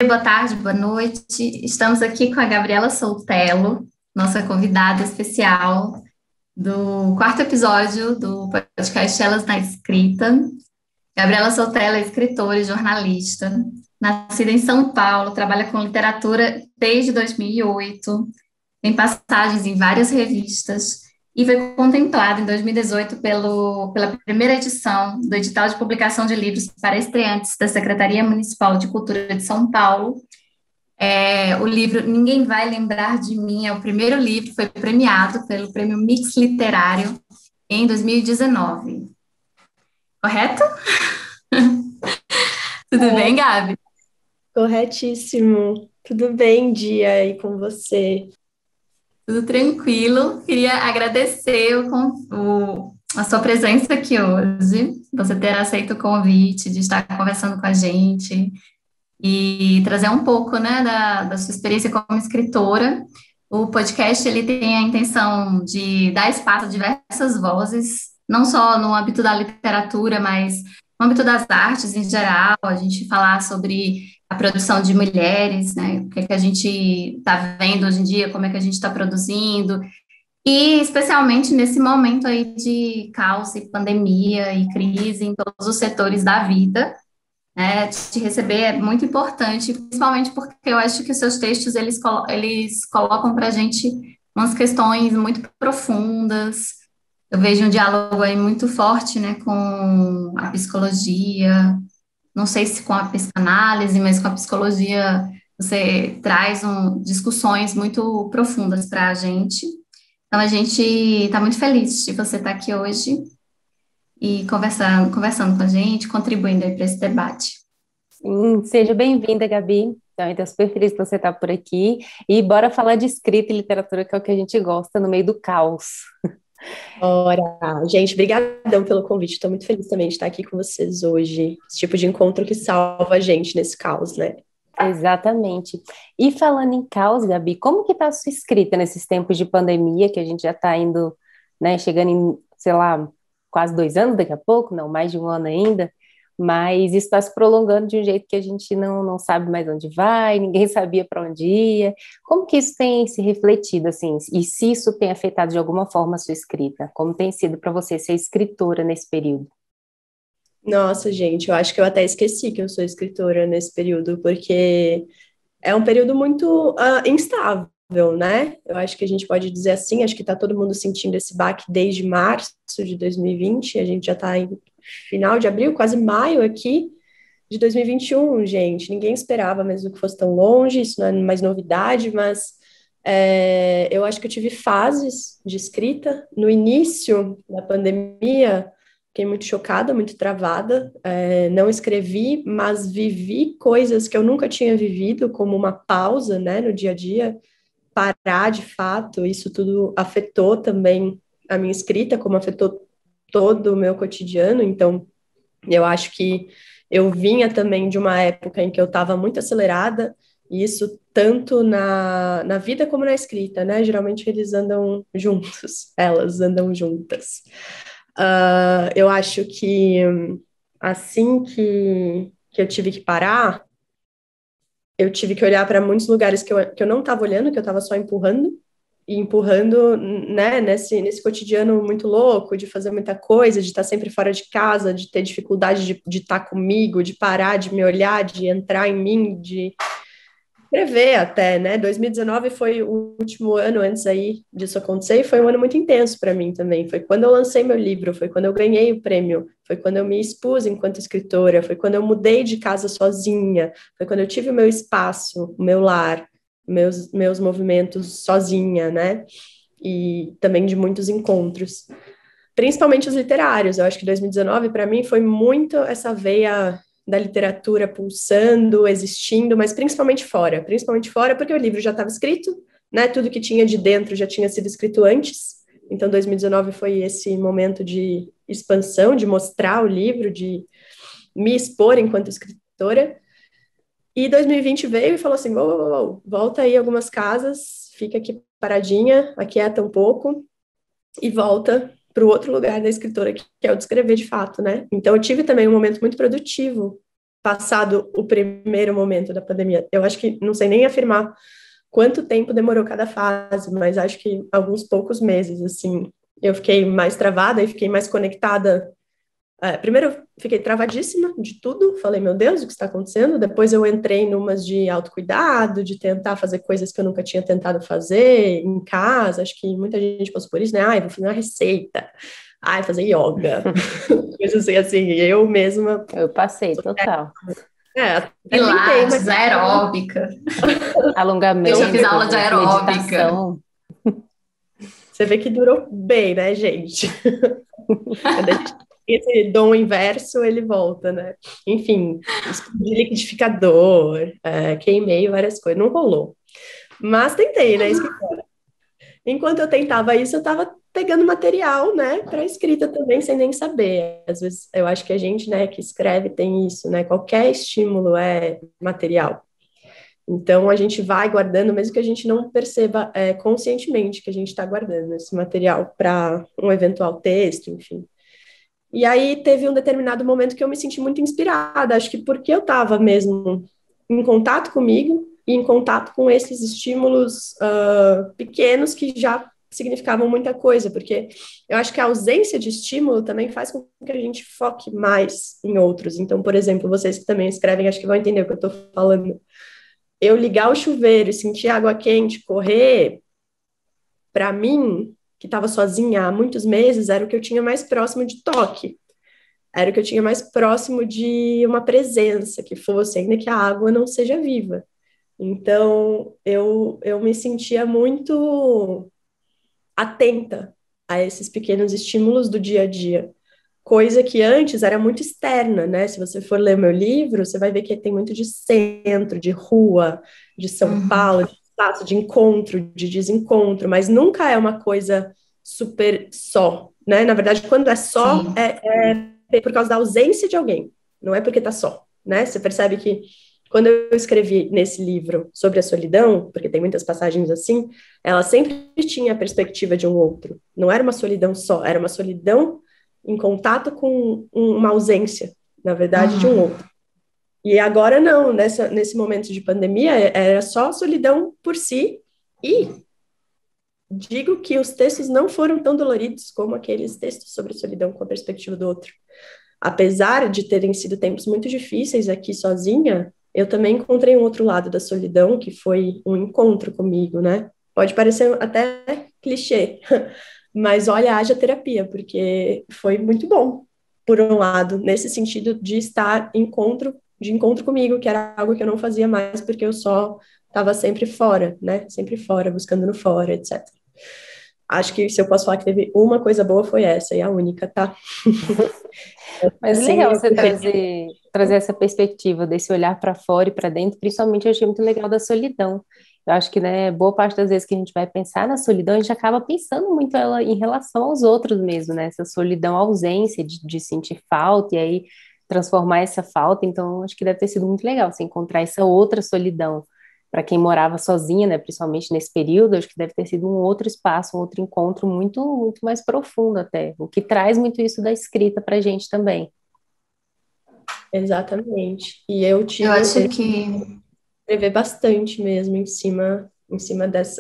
boa tarde, boa noite. Estamos aqui com a Gabriela Soltelo, nossa convidada especial do quarto episódio do podcast Elas na Escrita. Gabriela Soltelo é escritora e jornalista, nascida em São Paulo, trabalha com literatura desde 2008, tem passagens em várias revistas e foi contemplada em 2018 pela primeira edição do edital de publicação de livros para estreantes da Secretaria Municipal de Cultura de São Paulo. O livro Ninguém Vai Lembrar de Mim é o primeiro livro, foi premiado pelo Prêmio Mix Literário em 2019. Correto? Tudo bem, Gabi? Corretíssimo. Tudo bem, Dia, aí com você? Tudo tranquilo. Queria agradecer a sua presença aqui hoje, você ter aceito o convite de estar conversando com a gente e trazer um pouco, né, da sua experiência como escritora. O podcast, ele tem a intenção de dar espaço a diversas vozes, não só no âmbito da literatura, mas no âmbito das artes em geral, a gente falar sobre a produção de mulheres, né, o que é que a gente está vendo hoje em dia, como é que a gente está produzindo, e especialmente nesse momento aí de caos e pandemia e crise em todos os setores da vida, né, te receber é muito importante, principalmente porque eu acho que os seus textos, eles colocam para a gente umas questões muito profundas. Eu vejo um diálogo aí muito forte, né, com a psicologia, não sei se com a psicanálise, mas com a psicologia você traz discussões muito profundas para a gente. Então, a gente está muito feliz de você estar aqui hoje e conversando com a gente, contribuindo aí para esse debate. Seja bem-vinda, Gabi. Então, super feliz que você está por aqui. E bora falar de escrita e literatura, que é o que a gente gosta no meio do caos. Ora, gente, brigadão pelo convite. Estou muito feliz também de estar aqui com vocês hoje. Esse tipo de encontro que salva a gente nesse caos, né? Exatamente. E falando em caos, Gabi, como que está a sua escrita nesses tempos de pandemia, que a gente já está indo, né, chegando em, sei lá, quase 2 anos daqui a pouco, não, mais de um ano ainda, mas isso está se prolongando de um jeito que a gente não sabe mais onde vai, ninguém sabia para onde ia. Como que isso tem se refletido, assim, e se isso tem afetado de alguma forma a sua escrita? Como tem sido para você ser escritora nesse período? Nossa, gente, eu acho que eu até esqueci que eu sou escritora nesse período, porque é um período muito instável, né? Eu acho que a gente pode dizer assim, acho que está todo mundo sentindo esse baque desde março de 2020, a gente já está em final de abril, quase maio aqui de 2021, gente. Ninguém esperava mesmo que fosse tão longe, isso não é mais novidade, mas eu acho que eu tive fases de escrita. No início da pandemia, fiquei muito chocada, muito travada. Não escrevi, mas vivi coisas que eu nunca tinha vivido, como uma pausa, né, no dia a dia, parar de fato. Isso tudo afetou também a minha escrita, como afetou todo o meu cotidiano. Então, eu acho que eu vinha também de uma época em que eu estava muito acelerada, e isso tanto na vida como na escrita, né? Geralmente eles andam juntos, elas andam juntas. Eu acho que assim que eu tive que parar, eu tive que olhar para muitos lugares que eu não estava olhando, que eu estava só empurrando, e empurrando, né, nesse cotidiano muito louco, de fazer muita coisa, de estar sempre fora de casa, de ter dificuldade de estar comigo, de parar, de me olhar, de entrar em mim, de prever até, né? 2019 foi o último ano antes aí disso acontecer e foi um ano muito intenso para mim também. Foi quando eu lancei meu livro, foi quando eu ganhei o prêmio, foi quando eu me expus enquanto escritora, foi quando eu mudei de casa sozinha, foi quando eu tive o meu espaço, o meu lar, meus movimentos sozinha, né? E também de muitos encontros, principalmente os literários. Eu acho que 2019 para mim foi muito essa veia da literatura pulsando, existindo, mas principalmente fora, porque o livro já estava escrito, né? Tudo que tinha de dentro já tinha sido escrito antes. Então, 2019 foi esse momento de expansão, de mostrar o livro, de me expor enquanto escritora. E 2020 veio e falou assim: volta aí algumas casas, fica aqui paradinha, aquieta um pouco e volta para o outro lugar da escritora, que é o de escrever de fato, né? Então, eu tive também um momento muito produtivo passado o primeiro momento da pandemia. Eu acho que, não sei nem afirmar quanto tempo demorou cada fase, mas acho que alguns poucos meses, assim. Eu fiquei mais travada e fiquei mais conectada. Primeiro, eu fiquei travadíssima de tudo. Falei, meu Deus, o que está acontecendo? Depois eu entrei numas de autocuidado, de tentar fazer coisas que eu nunca tinha tentado fazer em casa. Acho que muita gente passou por isso, né? Vou fazer uma receita. Fazer yoga. Coisas assim. Eu mesma... Eu passei, total. Até tentei, Pilates, mas... aeróbica. Alongamento, Eu já fiz aula de aeróbica. meditação. Você vê que durou bem, né, gente? Quando a gente tem esse dom inverso, ele volta, né? Enfim, de liquidificador, queimei várias coisas, não rolou. Mas tentei, né? Enquanto eu tentava isso, eu estava pegando material, né, para escrita também, sem nem saber. Às vezes, eu acho que a gente, né, que escreve tem isso, né? Qualquer estímulo é material. Então, a gente vai guardando, mesmo que a gente não perceba conscientemente que a gente está guardando esse material para um eventual texto, enfim. E aí, teve um determinado momento que eu me senti muito inspirada, acho que porque eu estava mesmo em contato comigo e em contato com esses estímulos pequenos que já significavam muita coisa, porque eu acho que a ausência de estímulo também faz com que a gente foque mais em outros. Então, por exemplo, vocês que também escrevem, acho que vão entender o que eu estou falando. Eu ligar o chuveiro e sentir água quente correr, para mim, que estava sozinha há muitos meses, era o que eu tinha mais próximo de toque. Era o que eu tinha mais próximo de uma presença que fosse, ainda que a água não seja viva. Então, eu me sentia muito atenta a esses pequenos estímulos do dia a dia. Coisa que antes era muito externa, né? Se você for ler meu livro, você vai ver que tem muito de centro, de rua, de São Paulo, de espaço, de encontro, de desencontro, mas nunca é uma coisa super só, né? Na verdade, quando é só, é por causa da ausência de alguém, não é porque tá só, né? Você percebe que quando eu escrevi nesse livro sobre a solidão, porque tem muitas passagens assim, ela sempre tinha a perspectiva de um outro. Não era uma solidão só, era uma solidão em contato com uma ausência, na verdade, de um outro. E agora não, nesse momento de pandemia, era só solidão por si, e digo que os textos não foram tão doloridos como aqueles textos sobre solidão com a perspectiva do outro. Apesar de terem sido tempos muito difíceis aqui sozinha, eu também encontrei um outro lado da solidão, que foi um encontro comigo, né? Pode parecer até clichê, mas olha, haja terapia, porque foi muito bom, por um lado, nesse sentido de estar de encontro comigo, que era algo que eu não fazia mais, porque eu só estava sempre fora, né? Sempre fora, buscando no fora, etc. Acho que se eu posso falar que teve uma coisa boa, foi essa, e a única, tá? Mas Assim, legal você trazer essa perspectiva desse olhar para fora e para dentro, principalmente eu achei muito legal da solidão. Eu acho que, né, boa parte das vezes que a gente vai pensar na solidão, a gente acaba pensando muito ela em relação aos outros mesmo, né? Essa solidão, ausência de sentir falta e aí transformar essa falta. Então, acho que deve ter sido muito legal você encontrar essa outra solidão. Para quem morava sozinha, né, principalmente nesse período, acho que deve ter sido um outro espaço, um outro encontro muito, muito mais profundo até, o que traz muito isso da escrita para a gente também. Exatamente. E eu Eu acho que escrever bastante mesmo em cima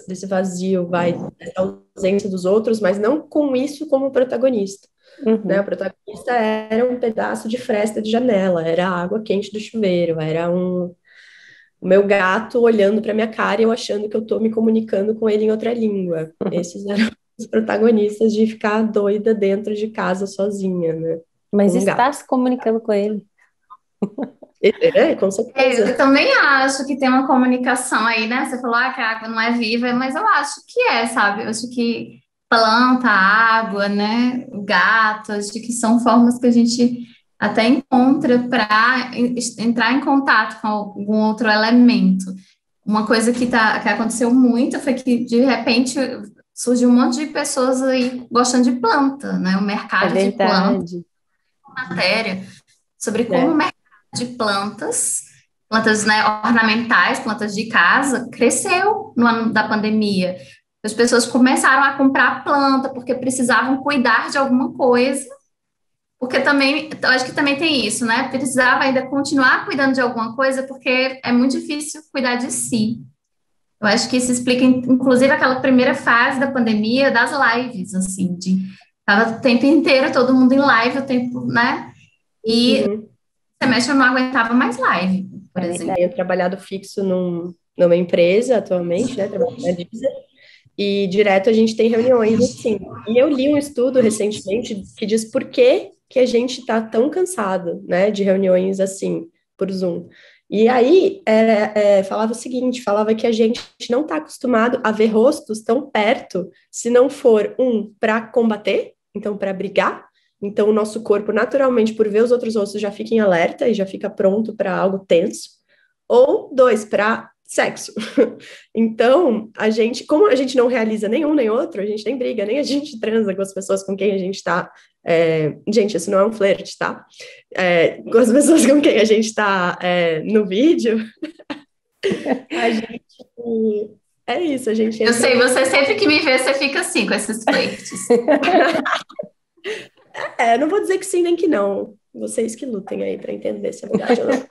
desse vazio, dessa ausência dos outros, mas não com isso como protagonista. Né? O protagonista era um pedaço de fresta de janela, era a água quente do chuveiro, era o meu gato olhando para minha cara e eu achando que eu estou me comunicando com ele em outra língua. Esses eram os protagonistas de ficar doida dentro de casa sozinha, né? Mas Com um está gato. se comunicando com ele. Com certeza. eu também acho que tem uma comunicação aí, né? Você falou que a água não é viva, mas eu acho que é, sabe? Eu acho que planta, água, né? O gato, acho que são formas que a gente até encontra para entrar em contato com algum outro elemento. Uma coisa que aconteceu muito foi que, de repente, surgiu um monte de pessoas aí gostando de planta, né? O É mercado de planta, verdade. matéria sobre como o mercado de plantas, né, ornamentais, plantas de casa, cresceu no ano da pandemia. As pessoas começaram a comprar planta porque precisavam cuidar de alguma coisa, Porque também, eu acho que também tem isso, né? Precisava ainda continuar cuidando de alguma coisa, porque é muito difícil cuidar de si. Eu acho que isso explica, inclusive, aquela primeira fase da pandemia das lives, assim, de tava o tempo inteiro todo mundo em live, o tempo, né? E Uhum. o semestre eu não aguentava mais live, por É exemplo. verdade. Tenho trabalhado fixo numa empresa atualmente, né? Trabalho na Deezer, e direto a gente tem reuniões assim. E eu li um estudo recentemente que diz por que que a gente está tão cansado, né, de reuniões assim, por Zoom. E aí falava o seguinte, falava que a gente não está acostumado a ver rostos tão perto, se não for para combater, então para brigar. Então o nosso corpo naturalmente, por ver os outros rostos, já fica em alerta e já fica pronto para algo tenso. Ou dois, para sexo. Então, como a gente não realiza nenhum nem outro, a gente nem briga, nem a gente transa com as pessoas com quem a gente está. Gente, isso não é um flerte, tá? Com as pessoas com quem a gente está no vídeo, a gente. É isso, a gente Eu entra. sei, você sempre que me vê, você fica assim, com esses flirts. Não vou dizer que sim nem que não. Vocês que lutem aí para entender se é verdade ou não.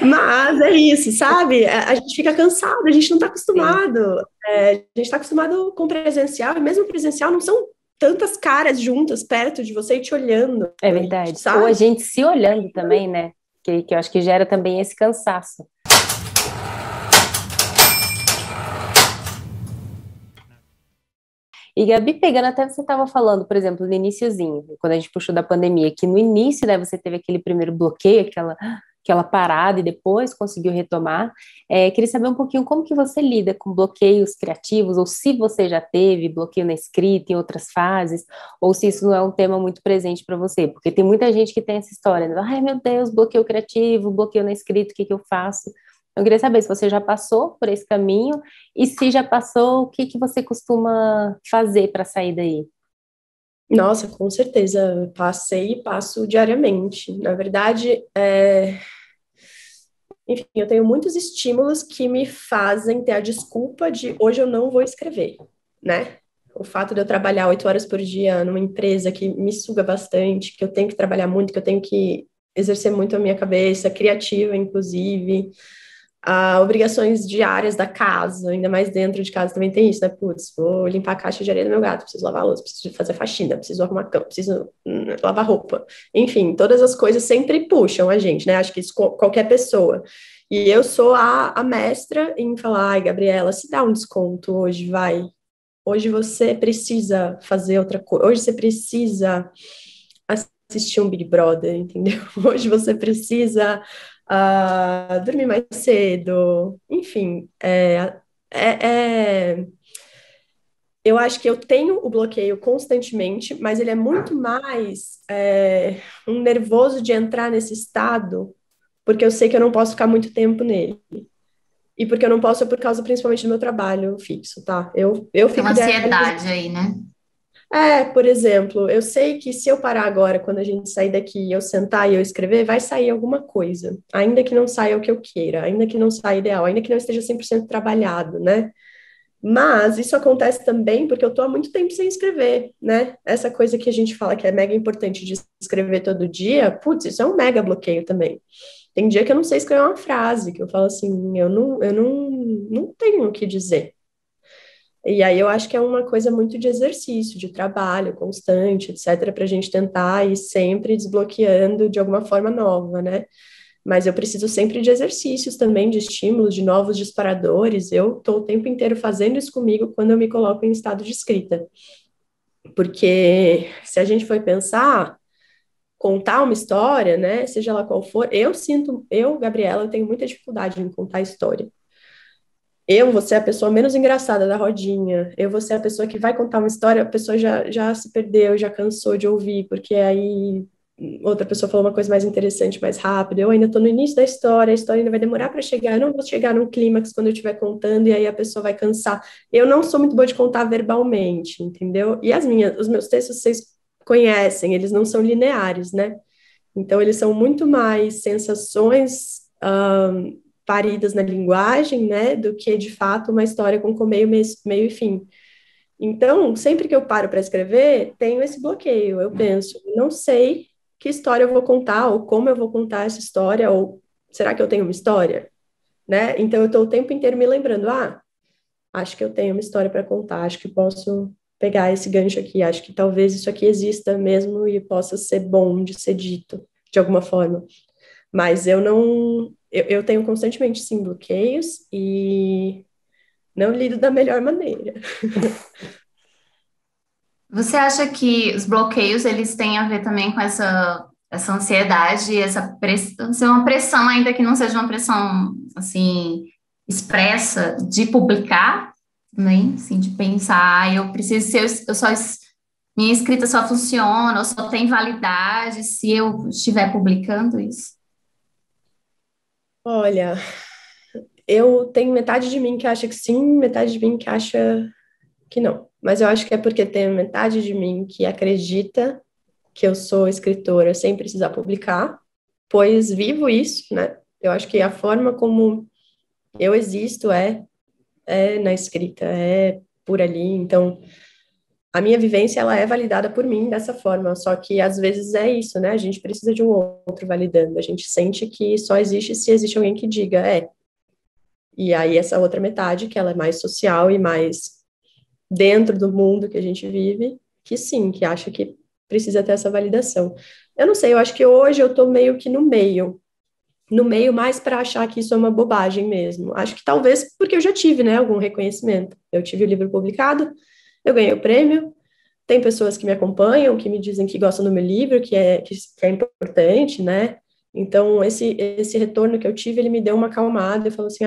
Mas é isso, sabe? A gente fica cansado, a gente não está Sim, acostumado. A gente está acostumado com presencial, e mesmo presencial não são tantas caras juntas perto de você e te olhando, é verdade. Ou a sabe? gente se olhando também, né? Que eu acho que gera também esse cansaço. E Gabi, pegando até você estava falando, por exemplo, no iniciozinho, quando a gente puxou da pandemia, que no início, né, você teve aquele primeiro bloqueio, aquela parada e depois conseguiu retomar. Queria saber um pouquinho como que você lida com bloqueios criativos, ou se você já teve bloqueio na escrita em outras fases, ou se isso não é um tema muito presente para você, porque tem muita gente que tem essa história, né? Ai, meu Deus, bloqueio criativo, bloqueio na escrita, o que que eu faço? Eu queria saber se você já passou por esse caminho e se já passou, o que que você costuma fazer para sair daí? Nossa, com certeza, passei e passo diariamente. Na verdade, enfim, eu tenho muitos estímulos que me fazem ter a desculpa de hoje eu não vou escrever, né? O fato de eu trabalhar 8 horas por dia numa empresa que me suga bastante, que eu tenho que trabalhar muito, que eu tenho que exercer muito a minha cabeça, criativa, inclusive, obrigações diárias da casa, ainda mais dentro de casa também tem isso, né? Putz, vou limpar a caixa de areia do meu gato, preciso lavar a louça, preciso fazer faxina, preciso arrumar cama, preciso lavar roupa. Enfim, todas as coisas sempre puxam a gente, né? Acho que isso qualquer pessoa. E eu sou a mestra em falar, ai, Gabriela, se dá um desconto hoje, vai. Hoje você precisa fazer outra coisa. Hoje você precisa assistir um Big Brother, entendeu? Hoje você precisa dormir mais cedo. Enfim, é, é- eu acho que eu tenho o bloqueio constantemente, mas ele é muito mais um nervoso de entrar nesse estado, porque eu sei que eu não posso ficar muito tempo nele. E porque eu não posso é por causa principalmente do meu trabalho fixo, tá? Eu Tem uma fico idealizando. ansiedade aí, né? Por exemplo, eu sei que se eu parar agora, quando a gente sair daqui, eu sentar e eu escrever, vai sair alguma coisa. Ainda que não saia o que eu queira, ainda que não saia ideal, ainda que não esteja 100% trabalhado, né? Mas isso acontece também porque eu tô há muito tempo sem escrever, né? Essa coisa que a gente fala que é mega importante de escrever todo dia, putz, isso é um mega bloqueio também. Tem dia que eu não sei escrever uma frase, que eu falo assim, eu não tenho o que dizer. E aí eu acho que é uma coisa muito de exercício, de trabalho constante, etc., para a gente tentar ir sempre desbloqueando de alguma forma nova, né? Mas eu preciso sempre de exercícios também, de estímulos, de novos disparadores. Eu estou o tempo inteiro fazendo isso comigo quando eu me coloco em estado de escrita. Porque se a gente for pensar, contar uma história, né, seja lá qual for, Gabriela, eu tenho muita dificuldade em contar história. Eu vou ser a pessoa menos engraçada da rodinha. Eu vou ser a pessoa que vai contar uma história, a pessoa já se perdeu, já cansou de ouvir, porque aí outra pessoa falou uma coisa mais interessante, mais rápido. Eu ainda estou no início da história, a história ainda vai demorar para chegar. Eu não vou chegar num clímax quando eu estiver contando, e aí a pessoa vai cansar. Eu não sou muito boa de contar verbalmente, entendeu? E os meus textos, vocês conhecem, eles não são lineares, né? Então, eles são muito mais sensações paridas na linguagem, né, do que, de fato, uma história com meio e fim. Então, sempre que eu paro para escrever, tenho esse bloqueio. Eu penso, não sei que história eu vou contar, ou como eu vou contar essa história, ou será que eu tenho uma história? Né? Então, eu estou o tempo inteiro me lembrando, acho que eu tenho uma história para contar, acho que posso pegar esse gancho aqui, acho que talvez isso aqui exista mesmo e possa ser bom de ser dito, de alguma forma. Mas eu não. Eu tenho constantemente, sim, bloqueios e não lido da melhor maneira. Você acha que os bloqueios eles têm a ver também com essa ansiedade, ser uma pressão, ainda que não seja uma pressão assim expressa, de publicar, também, assim, de pensar, eu preciso ser, eu só minha escrita só funciona, ou só tem validade se eu estiver publicando isso? Olha, eu tenho metade de mim que acha que sim, metade de mim que acha que não. Mas eu acho que é porque tem metade de mim que acredita que eu sou escritora sem precisar publicar, pois vivo isso, né? Eu acho que a forma como eu existo é na escrita, é por ali. Então, a minha vivência ela é validada por mim dessa forma, só que às vezes é isso, né? A gente precisa de um outro validando. A gente sente que só existe se existe alguém que diga, é. E aí essa outra metade, que ela é mais social e mais dentro do mundo que a gente vive, que sim, que acha que precisa ter essa validação. Eu não sei, eu acho que hoje eu tô meio que no meio mais para achar que isso é uma bobagem mesmo. Acho que talvez porque eu já tive, né, algum reconhecimento. Eu tive o livro publicado, eu ganhei o prêmio, tem pessoas que me acompanham, que me dizem que gostam do meu livro, que é importante, né? Então, esse retorno que eu tive, ele me deu uma acalmada e falou assim,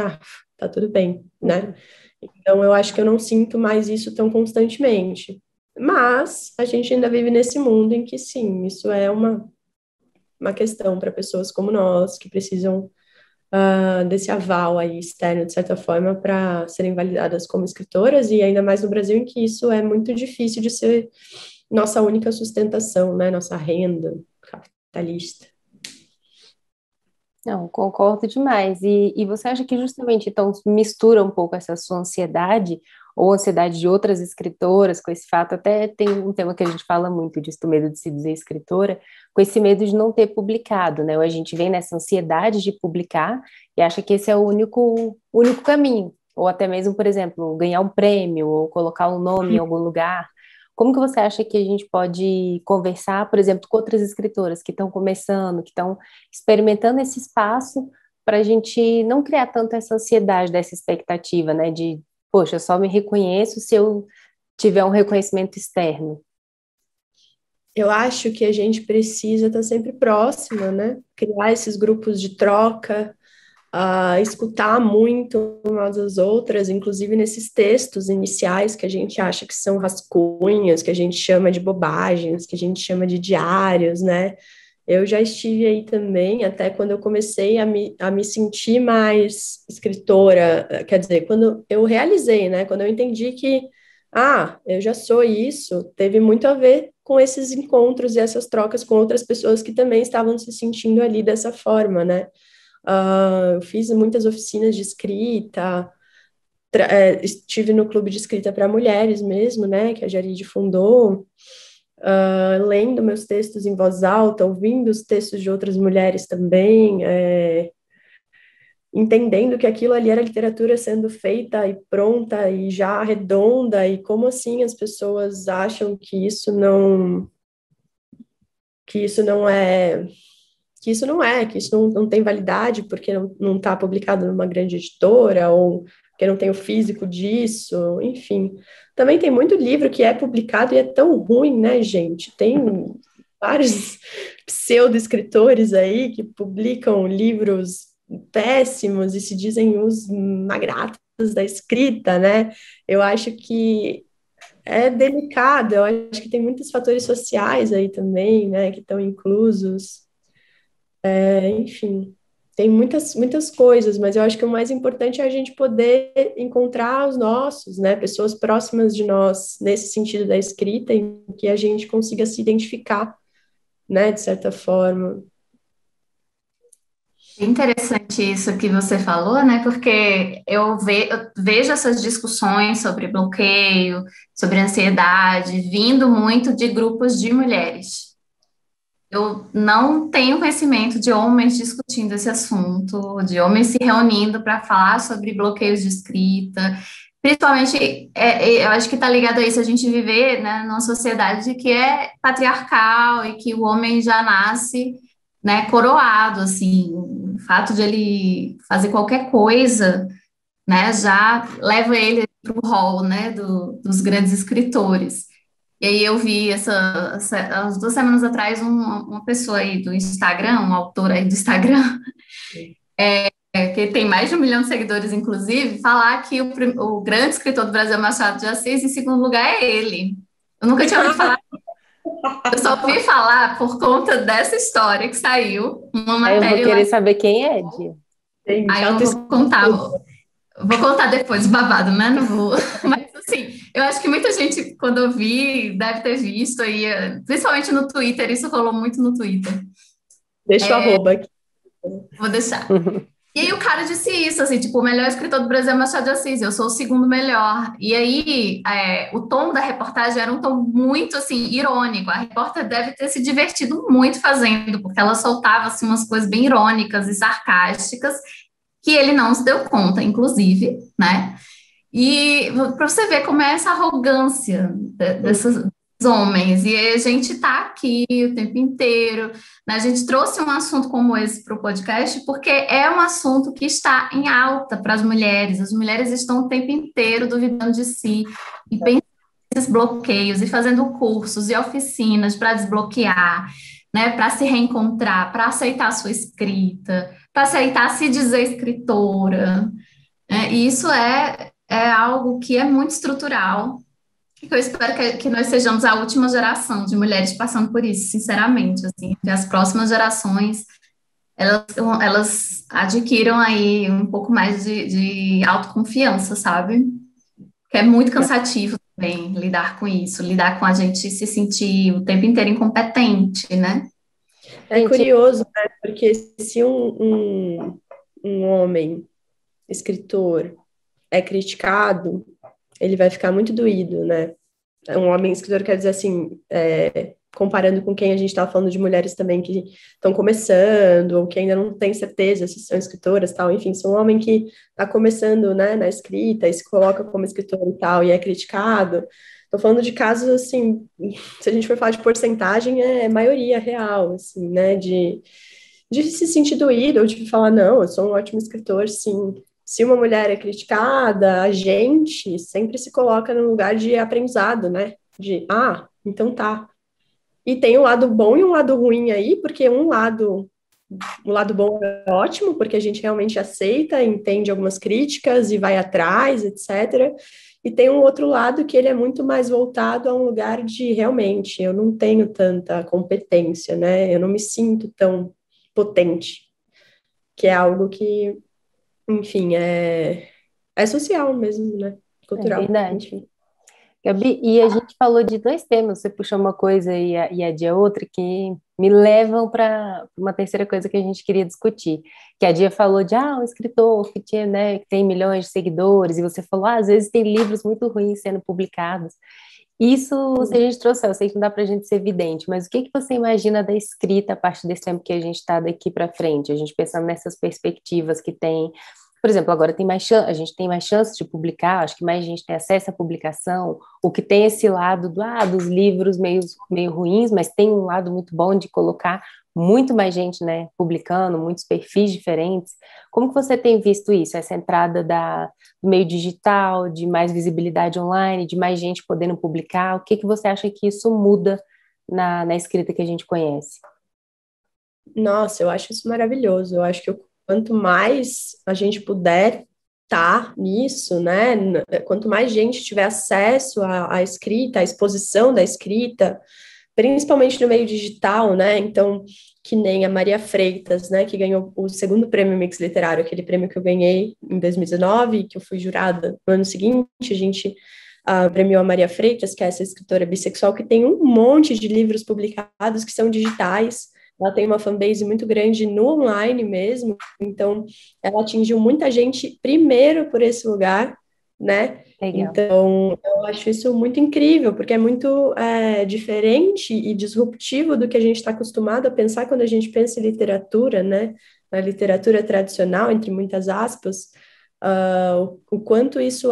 tá tudo bem, né? Então, eu acho que eu não sinto mais isso tão constantemente. Mas a gente ainda vive nesse mundo em que, sim, isso é uma questão para pessoas como nós, que precisam desse aval aí externo, de certa forma, para serem validadas como escritoras, e ainda mais no Brasil, em que isso é muito difícil de ser nossa única sustentação, né? Nossa renda capitalista. Não, concordo demais. E você acha que justamente então mistura um pouco essa sua ansiedade ou ansiedade de outras escritoras com esse fato? Até tem um tema que a gente fala muito disso, do medo de se dizer escritora, com esse medo de não ter publicado, né? Ou a gente vem nessa ansiedade de publicar e acha que esse é o único caminho. Ou até mesmo, por exemplo, ganhar um prêmio ou colocar um nome em algum lugar. Como que você acha que a gente pode conversar, por exemplo, com outras escritoras que estão começando, que estão experimentando esse espaço para a gente não criar tanto essa ansiedade dessa expectativa, né? De, poxa, eu só me reconheço se eu tiver um reconhecimento externo. Eu acho que a gente precisa estar sempre próxima, né? Criar esses grupos de troca, escutar muito umas às outras, inclusive nesses textos iniciais que a gente acha que são rascunhos, que a gente chama de bobagens, que a gente chama de diários, né? Eu já estive aí também, até quando eu comecei a me sentir mais escritora, quer dizer, quando eu realizei, né? Quando eu entendi que, eu já sou isso, teve muito a ver com esses encontros e essas trocas com outras pessoas que também estavam se sentindo ali dessa forma, né? Eu fiz muitas oficinas de escrita, estive no clube de escrita para mulheres mesmo, né? Que a Jarid fundou, lendo meus textos em voz alta, ouvindo os textos de outras mulheres também, entendendo que aquilo ali era literatura sendo feita e pronta e já redonda, e como assim as pessoas acham que isso não é, que isso não tem validade porque não está publicado numa grande editora, ou porque não tem o físico disso, enfim. Também tem muito livro que é publicado e é tão ruim, né, gente? Tem vários pseudo-escritores aí que publicam livros péssimos e se dizem os magnatas da escrita, né? Eu acho que é delicado, eu acho que tem muitos fatores sociais aí também, né, que estão inclusos. Enfim, tem muitas coisas, mas eu acho que o mais importante é a gente poder encontrar os nossos, né, pessoas próximas de nós, nesse sentido da escrita, em que a gente consiga se identificar, né, de certa forma. É interessante isso que você falou, né? Porque eu vejo essas discussões sobre bloqueio, sobre ansiedade, vindo muito de grupos de mulheres. Eu não tenho conhecimento de homens discutindo esse assunto, de homens se reunindo para falar sobre bloqueios de escrita. Principalmente, eu acho que está ligado a isso, a gente viver, né, numa sociedade que é patriarcal e que o homem já nasce, né, coroado, assim. O fato de ele fazer qualquer coisa, né, já leva ele para o hall, né, dos grandes escritores. E aí eu vi as 2 semanas atrás uma pessoa aí do Instagram, um autor aí do Instagram, que tem mais de 1 milhão de seguidores, inclusive, falar que o grande escritor do Brasil é Machado de Assis, em segundo lugar é ele. Eu nunca tinha ouvido falar, eu só ouvi falar por conta dessa história que saiu, uma Aí eu vou matéria lá. querer saber quem é, Dia. Aí eu vou contar depois o babado, né? Não vou. Mas assim, eu acho que muita gente, quando eu vi, deve ter visto aí, principalmente no Twitter, isso rolou muito no Twitter. Deixa o arroba aqui. Vou deixar. E aí o cara disse isso, assim, tipo, o melhor escritor do Brasil é Machado de Assis, eu sou o segundo melhor. E aí, o tom da reportagem era um tom muito, assim, irônico. A repórter deve ter se divertido muito fazendo, porque ela soltava, assim, umas coisas bem irônicas e sarcásticas, que ele não se deu conta, inclusive, né? E para você ver como é essa arrogância desses homens, e a gente está aqui o tempo inteiro, né? A gente trouxe um assunto como esse para o podcast, porque é um assunto que está em alta para as mulheres estão o tempo inteiro duvidando de si, e pensando nesses bloqueios, e fazendo cursos e oficinas para desbloquear, né? Para se reencontrar, para aceitar a sua escrita, para aceitar se dizer escritora, e isso é algo que é muito estrutural, que eu espero que nós sejamos a última geração de mulheres passando por isso, sinceramente, assim, que as próximas gerações, elas adquiram aí um pouco mais de autoconfiança, sabe? Que é muito cansativo também lidar com isso, lidar com a gente se sentir o tempo inteiro incompetente, né? É curioso, né? Porque se um homem escritor é criticado, ele vai ficar muito doído, né? Um homem escritor quer dizer assim, comparando com quem a gente estava falando de mulheres também que estão começando, ou que ainda não tem certeza se são escritoras, tal, enfim, se um homem que está começando, né, na escrita e se coloca como escritor e tal, e é criticado, estou falando de casos, assim, se a gente for falar de porcentagem, é maioria real, assim, né, de se sentir doído, ou de falar, não, eu sou um ótimo escritor, sim. Se uma mulher é criticada, a gente sempre se coloca no lugar de aprendizado, né? Então tá. E tem um lado bom e um lado ruim aí, porque o lado bom é ótimo, porque a gente realmente aceita, entende algumas críticas e vai atrás, etc. E tem um outro lado que ele é muito mais voltado a um lugar de realmente, eu não tenho tanta competência, né? Eu não me sinto tão potente, que é algo que, enfim, é social mesmo, né? É Cultural. verdade. Enfim. Gabi, e a gente falou de dois temas, você puxou uma coisa e a Dia outra, que me levam para uma terceira coisa que a gente queria discutir, que a Dia falou de, um escritor que tinha, né, que tem milhões de seguidores, e você falou, às vezes tem livros muito ruins sendo publicados. Isso, se a gente trouxer, eu sei que não dá para a gente ser evidente, mas o que que você imagina da escrita a partir desse tempo que a gente está daqui para frente? A gente pensando nessas perspectivas que tem, por exemplo, agora tem a gente tem mais chance de publicar, acho que mais gente tem acesso à publicação, o que tem esse lado dos livros meio ruins, mas tem um lado muito bom de colocar muito mais gente, né, publicando, muitos perfis diferentes. Como que você tem visto isso, essa entrada do meio digital, de mais visibilidade online, de mais gente podendo publicar? O que que você acha que isso muda na escrita que a gente conhece? Nossa, eu acho isso maravilhoso. Eu acho que quanto mais a gente puder estar nisso, né? Quanto mais gente tiver acesso à escrita, à exposição da escrita, principalmente no meio digital, né? Então, que nem a Maria Freitas, né? Que ganhou o segundo prêmio Mix Literário, aquele prêmio que eu ganhei em 2019, que eu fui jurada no ano seguinte, a gente premiou a Maria Freitas, que é essa escritora bissexual que tem um monte de livros publicados que são digitais, ela tem uma fanbase muito grande no online mesmo, então ela atingiu muita gente primeiro por esse lugar, né? Legal. Então, eu acho isso muito incrível, porque é muito diferente e disruptivo do que a gente está acostumado a pensar quando a gente pensa em literatura, né? Na literatura tradicional, entre muitas aspas, o quanto isso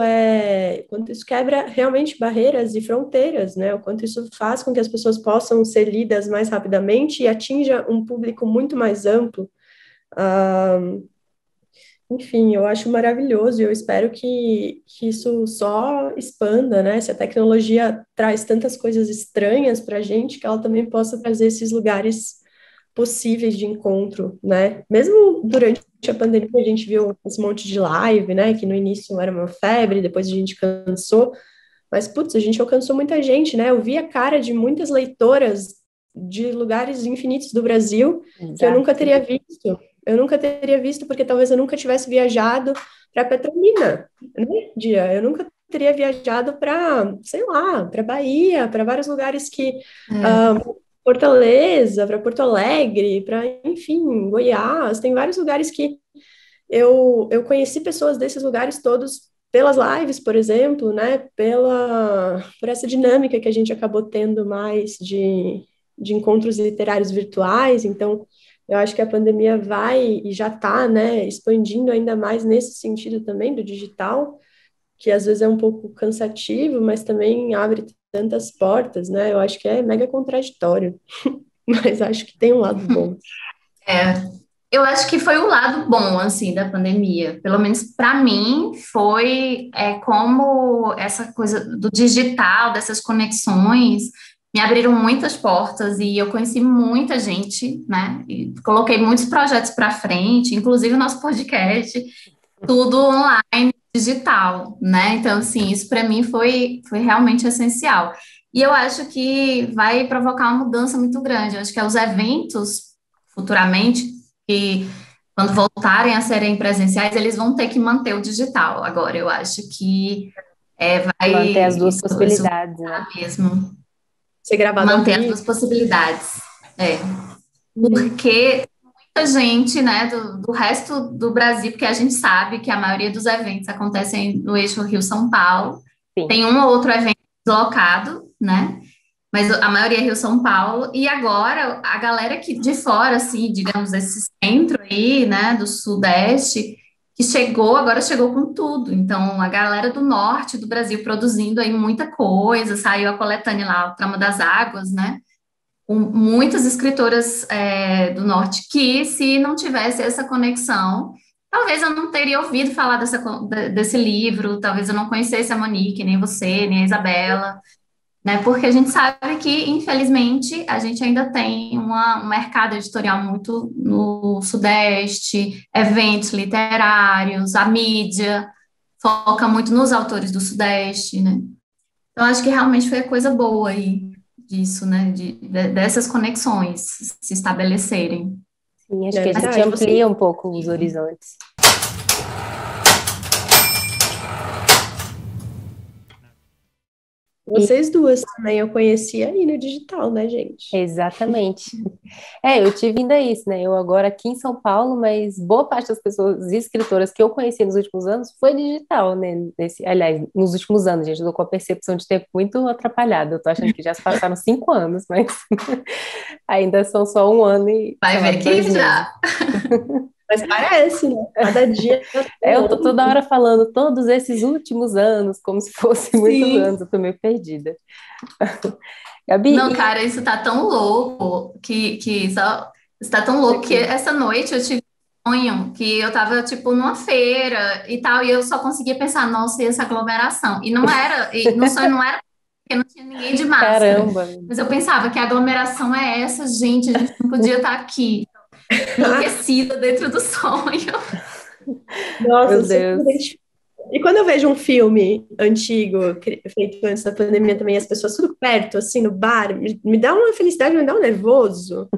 quebra realmente barreiras e fronteiras, né? O quanto isso faz com que as pessoas possam ser lidas mais rapidamente e atinja um público muito mais amplo. Ah, enfim, eu acho maravilhoso e eu espero que isso só expanda, né? Se a tecnologia traz tantas coisas estranhas para a gente, que ela também possa trazer esses lugares possíveis de encontro, né? Mesmo durante a pandemia, a gente viu esse monte de live, né? Que no início era uma febre, depois a gente cansou, mas, putz, a gente alcançou muita gente, né? Eu vi a cara de muitas leitoras de lugares infinitos do Brasil que eu nunca Exato. teria visto. Eu nunca teria visto porque talvez eu nunca tivesse viajado para Petrolina, né, Dia? Eu nunca teria viajado para, sei lá, para Bahia, para vários lugares que É, Fortaleza, para Porto Alegre, para, enfim, Goiás, tem vários lugares que eu conheci pessoas desses lugares todos pelas lives, por exemplo, né? Por essa dinâmica que a gente acabou tendo mais de encontros literários virtuais. Então, eu acho que a pandemia vai e já está, né, expandindo ainda mais nesse sentido também do digital, que às vezes é um pouco cansativo, mas também abre tantas portas, né? Eu acho que é mega contraditório, mas acho que tem um lado bom. é. Eu acho que foi o lado bom, assim, da pandemia. Pelo menos para mim, foi como essa coisa do digital, dessas conexões, me abriram muitas portas e eu conheci muita gente, né? E coloquei muitos projetos para frente, inclusive o nosso podcast, tudo online, digital, né? Então, assim, isso para mim foi realmente essencial. E eu acho que vai provocar uma mudança muito grande. Eu acho que os eventos, futuramente, que quando voltarem a serem presenciais, eles vão ter que manter o digital. Agora, eu acho que vai Manter as duas isso possibilidades, né? mesmo, Ser gravado ao manter as vivo. duas possibilidades. É, Uhum. porque muita gente, né, do resto do Brasil, porque a gente sabe que a maioria dos eventos acontecem no eixo Rio-São Paulo, Sim. tem um ou outro evento deslocado, né? Mas a maioria é Rio-São Paulo, e agora a galera que de fora, assim, digamos, esse centro aí, né, do Sudeste, que chegou, agora chegou com tudo. Então, a galera do norte do Brasil produzindo aí muita coisa, saiu a coletânea lá, o Trama das Águas, né? Com muitas escritoras do norte que, se não tivesse essa conexão, talvez eu não teria ouvido falar desse livro, talvez eu não conhecesse a Monique, nem você, nem a Isabela, né? Porque a gente sabe que, infelizmente, a gente ainda tem um mercado editorial muito no Sudeste, eventos literários, a mídia foca muito nos autores do Sudeste, né? Então, acho que realmente foi a coisa boa aí disso, né? Dessas conexões se estabelecerem. Sim, acho É que a gente verdade, você. amplia um pouco os horizontes. E Vocês duas também eu conheci aí no digital, né, gente? exatamente. Eu tive ainda isso, né? Eu agora aqui em São Paulo, mas boa parte das pessoas escritoras que eu conheci nos últimos anos foi digital, né? Aliás, nos últimos anos, gente, eu tô com a percepção de tempo muito atrapalhada. Eu tô achando que já se passaram 5 anos, mas ainda são só um ano e, Vai sei lá, ver que 2 meses. já. Mas parece, né? Cada dia é um Eu tô toda ano. hora falando todos esses últimos anos, como se fossem muitos anos, Sim. eu tô meio perdida. Gabi, Não, cara, isso tá tão louco que só. Isso tá tão louco que Aqui. essa noite eu tive um sonho que eu tava, tipo, numa feira e tal, e eu só conseguia pensar, nossa, e essa aglomeração? E não era, e no sonho não era porque não tinha ninguém de máscara. caramba, Mas eu pensava que a aglomeração é essa, gente, a gente não podia estar aqui, enlouquecida dentro do sonho. Nossa, meu eu super me Deus. identifico. E quando eu vejo um filme antigo, feito antes da pandemia também, as pessoas tudo perto, assim, no bar, me dá uma felicidade, me dá um nervoso.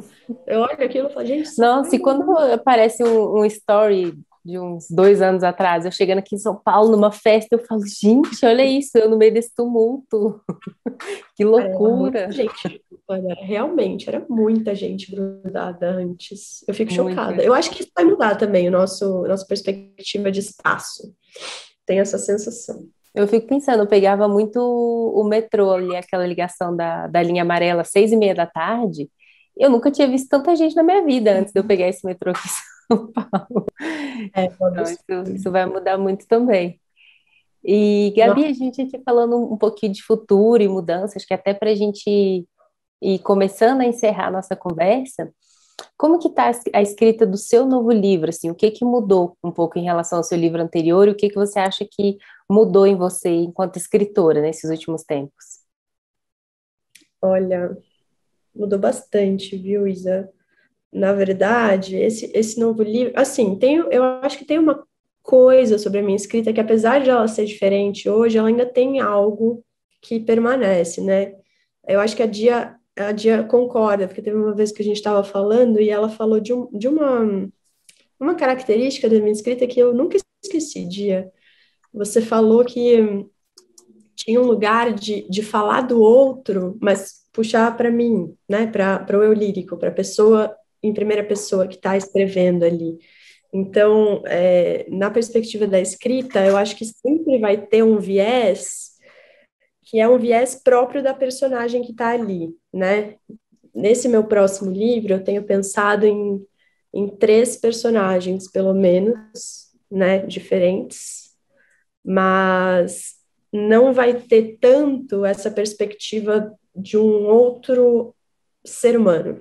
Eu olho aquilo e falo, gente, Nossa, sai e quando daí. aparece um story de uns 2 anos atrás, eu chegando aqui em São Paulo numa festa, eu falo, gente, olha isso, eu no meio desse tumulto, que Cara, era muita loucura. gente. Olha, realmente, era muita gente grudada antes. Eu fico chocada. Muita. Eu acho que isso vai mudar também o nossa perspectiva de espaço. Tem essa sensação. Eu fico pensando, eu pegava muito o metrô ali, aquela ligação da linha amarela, 6h30 da tarde. Eu nunca tinha visto tanta gente na minha vida antes de eu pegar esse metrô aqui em São Paulo. É, um Então, isso absurdo. vai mudar muito também. E, Gabi, Nossa, a gente aqui falando um pouquinho de futuro e mudanças, que até para a gente ir começando a encerrar a nossa conversa, como que está a escrita do seu novo livro, assim, o que que mudou um pouco em relação ao seu livro anterior e o que que você acha que mudou em você enquanto escritora nesses últimos tempos? olha, mudou bastante, viu, Isa? Na verdade, esse novo livro, assim, eu acho que tem uma coisa sobre a minha escrita que, apesar de ela ser diferente hoje, ela ainda tem algo que permanece, né? Eu acho que a Dia concorda, porque teve uma vez que a gente estava falando e ela falou de uma característica da minha escrita que eu nunca esqueci, Dia. Você falou que tinha um lugar de falar do outro, mas puxar para mim, né? Para o eu lírico, para a pessoa em primeira pessoa que está escrevendo ali. Então, na perspectiva da escrita, eu acho que sempre vai ter um viés que é um viés próprio da personagem que está ali, né? Nesse meu próximo livro, eu tenho pensado em três personagens, pelo menos, né, diferentes, mas não vai ter tanto essa perspectiva de um outro ser humano,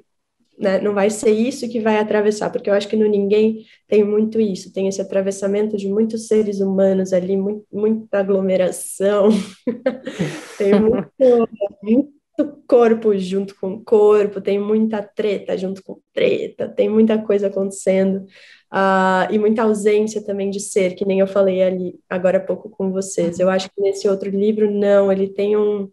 né? Não vai ser isso que vai atravessar, porque eu acho que no Ninguém tem muito isso, tem esse atravessamento de muitos seres humanos ali, muita aglomeração, tem muito corpo junto com corpo, tem muita treta junto com treta, tem muita coisa acontecendo, e muita ausência também de ser, que nem eu falei ali agora há pouco com vocês. Eu acho que nesse outro livro, não, ele tem um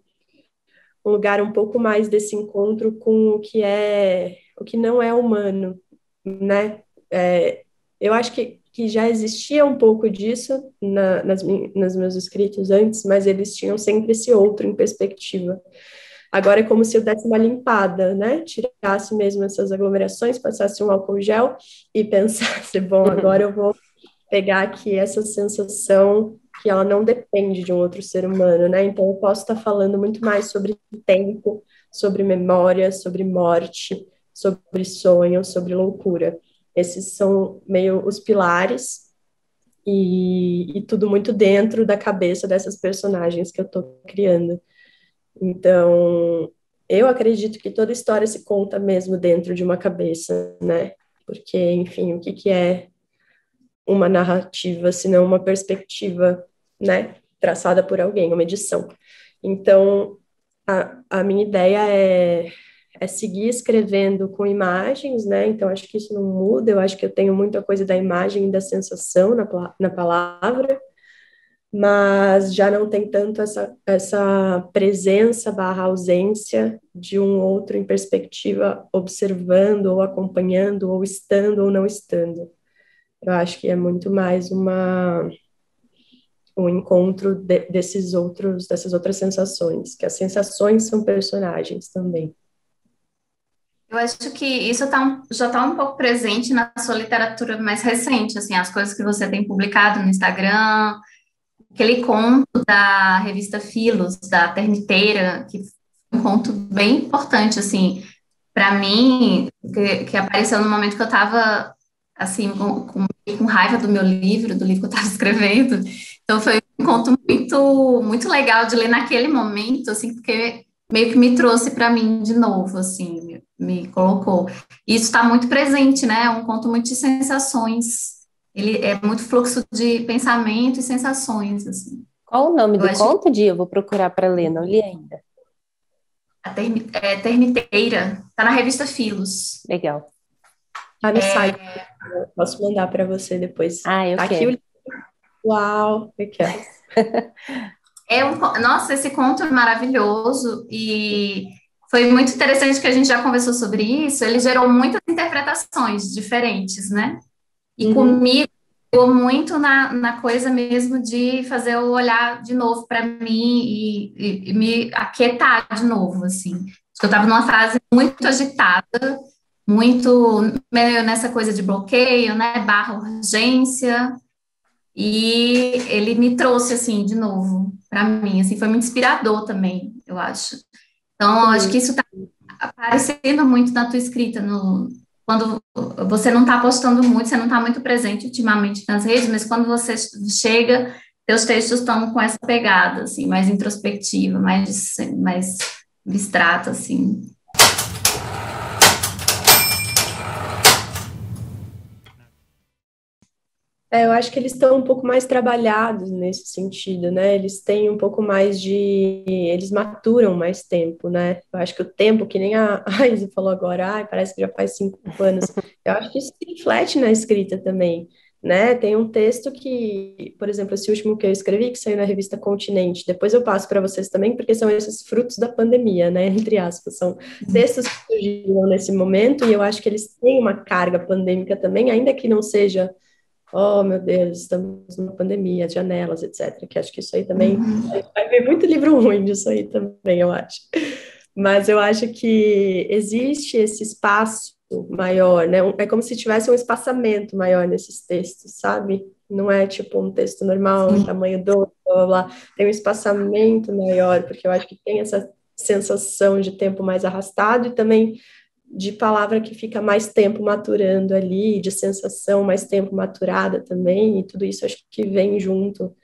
lugar um pouco mais desse encontro com o que não é humano, né? Eu acho que já existia um pouco disso nas meus escritos antes, mas eles tinham sempre esse outro em perspectiva. Agora é como se eu desse uma limpada, né? Tirasse mesmo essas aglomerações, passasse um álcool gel e pensasse, bom, agora eu vou pegar aqui essa sensação que ela não depende de um outro ser humano, né? Então eu posso estar falando muito mais sobre tempo, sobre memória, sobre morte, sobre sonho, sobre loucura. Esses são meio os pilares e tudo muito dentro da cabeça dessas personagens que eu estou criando. Então, eu acredito que toda história se conta mesmo dentro de uma cabeça, né? Porque, enfim, o que que é uma narrativa, senão uma perspectiva, né, traçada por alguém, uma edição. Então, a minha ideia é seguir escrevendo com imagens, né? Então, acho que isso não muda, eu acho que eu tenho muita coisa da imagem e da sensação na palavra, mas já não tem tanto essa presença barra ausência de um outro em perspectiva, observando ou acompanhando, ou estando ou não estando. Eu acho que é muito mais um encontro dessas outras sensações, que as sensações são personagens também. Eu acho que isso já está um pouco presente na sua literatura mais recente, assim, as coisas que você tem publicado no Instagram, aquele conto da revista Filos, da Terniteira, que foi um conto bem importante, assim, para mim, que apareceu no momento que eu estava, assim, com raiva do meu livro, do livro que eu estava escrevendo. Então, foi um conto muito, muito legal de ler naquele momento, assim, porque meio que me trouxe para mim de novo, assim, me colocou. E isso está muito presente, né? É um conto muito de sensações. Ele é muito fluxo de pensamento e sensações, assim. Qual o nome Eu do acho que conto, Dia? Eu vou procurar para ler, não li ainda. Terniteira está na revista Filos. Legal. Tá no site, eu posso mandar para você depois. Ah, eu Tá aqui quero. uau, aquelas. Nossa, esse conto é maravilhoso e foi muito interessante que a gente já conversou sobre isso. Ele gerou muitas interpretações diferentes, né? E Uhum. comigo, pegou muito na coisa mesmo de fazer eu olhar de novo para mim e me aquietar de novo, assim. eu estava numa fase muito agitada, muito meio nessa coisa de bloqueio, né, barra urgência, e ele me trouxe, assim, de novo para mim, assim, foi muito inspirador também, eu acho. Então, eu acho que Sim. isso está aparecendo muito na tua escrita, quando você não está postando muito, você não está muito presente ultimamente nas redes, mas quando você chega, teus textos estão com essa pegada, assim, mais introspectiva, mais abstrata, assim. Eu acho que eles estão um pouco mais trabalhados nesse sentido, né? Eles têm um pouco mais de. Eles maturam mais tempo, né? Eu acho que o tempo, que nem a Isa falou agora, ai, parece que já faz 5 anos. Eu acho que isso se reflete na escrita também, né? Tem um texto que, por exemplo, esse último que eu escrevi, que saiu na revista Continente, depois eu passo para vocês também, porque são esses frutos da pandemia, né? Entre aspas, são textos que surgiram nesse momento e eu acho que eles têm uma carga pandêmica também, ainda que não seja. Oh, meu Deus, estamos numa pandemia, janelas, etc. Que acho que isso aí também. Vai ver muito livro ruim disso aí também, eu acho. Mas eu acho que existe esse espaço maior, né? É como se tivesse um espaçamento maior nesses textos, sabe? Não é tipo um texto normal, Sim. tamanho 2, blá, blá, blá. Tem um espaçamento maior, porque eu acho que tem essa sensação de tempo mais arrastado e também de palavra que fica mais tempo maturando ali, de sensação mais tempo maturada também, e tudo isso acho que vem junto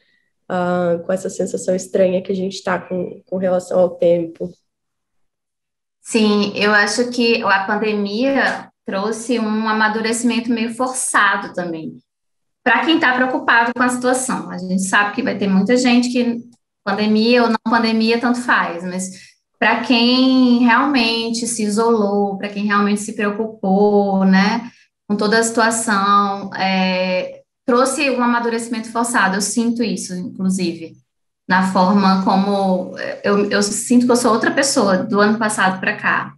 com essa sensação estranha que a gente está com relação ao tempo. Sim, eu acho que a pandemia trouxe um amadurecimento meio forçado também, para quem está preocupado com a situação. A gente sabe que vai ter muita gente que pandemia ou não pandemia, tanto faz, mas para quem realmente se isolou, para quem realmente se preocupou, né, com toda a situação, trouxe um amadurecimento forçado. Eu sinto isso, inclusive, na forma como eu sinto que eu sou outra pessoa do ano passado para cá,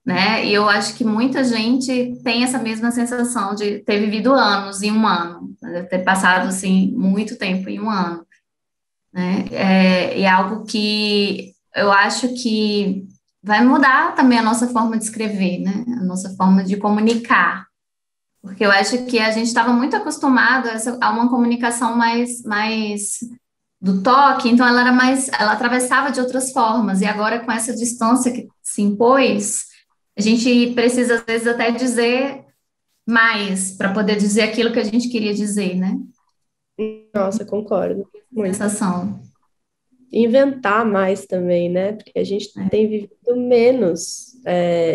né? E eu acho que muita gente tem essa mesma sensação de ter vivido anos em um ano, né? Ter passado assim muito tempo em um ano, né? E é algo que eu acho que vai mudar também a nossa forma de escrever, né? A nossa forma de comunicar, porque eu acho que a gente estava muito acostumado a uma comunicação mais do toque, então ela atravessava de outras formas, e agora com essa distância que se impôs, a gente precisa às vezes até dizer mais para poder dizer aquilo que a gente queria dizer, né? Nossa, concordo muito. Sensação. Inventar mais também, né? Porque a gente tem vivido menos,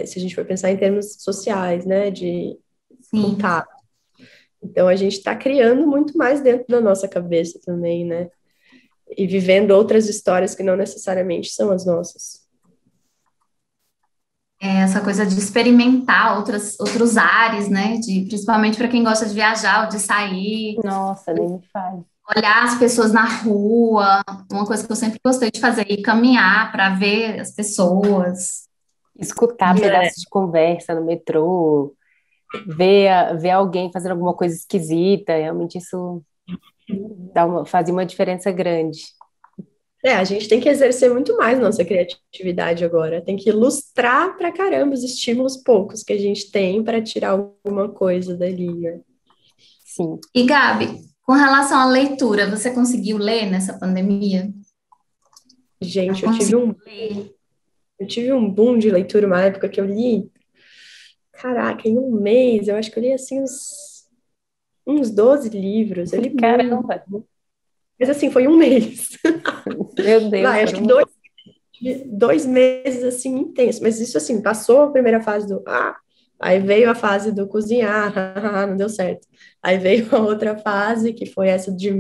se a gente for pensar em termos sociais, né? De Sim. contato. Então a gente está criando muito mais dentro da nossa cabeça também, né? E vivendo outras histórias que não necessariamente são as nossas. Essa coisa de experimentar outros ares, né? Principalmente para quem gosta de viajar ou de sair, Nossa, nem me fale. olhar as pessoas na rua, uma coisa que eu sempre gostei de fazer, ir caminhar para ver as pessoas. Escutar pedaços de conversa no metrô, ver alguém fazendo alguma coisa esquisita, realmente isso fazia uma diferença grande. A gente tem que exercer muito mais nossa criatividade agora. Tem que ilustrar pra caramba os estímulos poucos que a gente tem para tirar alguma coisa dali, né? Sim. E Gabi, com relação à leitura, você conseguiu ler nessa pandemia? Gente, Conseguiu ler? eu tive um boom de leitura uma época que eu li, caraca, em um mês, eu acho que eu li assim uns 12 livros. Eu li muito. Caramba, Mas assim, foi um mês. meu Deus, Vai, acho que dois meses assim intenso, mas isso assim, passou a primeira fase do aí veio a fase do cozinhar, não deu certo. Aí veio a outra fase, que foi essa de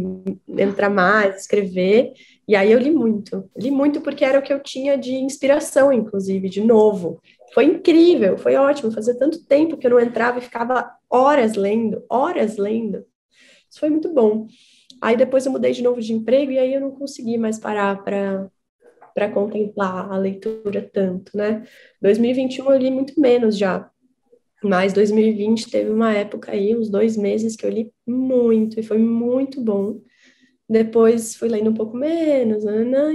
entrar mais, escrever, e aí eu li muito porque era o que eu tinha de inspiração, inclusive, de novo. Foi incrível, foi ótimo, fazia tanto tempo que eu não entrava e ficava horas lendo. Isso foi muito bom. Aí depois eu mudei de novo de emprego e aí eu não consegui mais parar para contemplar a leitura tanto, né? 2021 eu li muito menos já, mas 2020 teve uma época aí, uns 2 meses que eu li muito, e foi muito bom. depois fui lendo um pouco menos,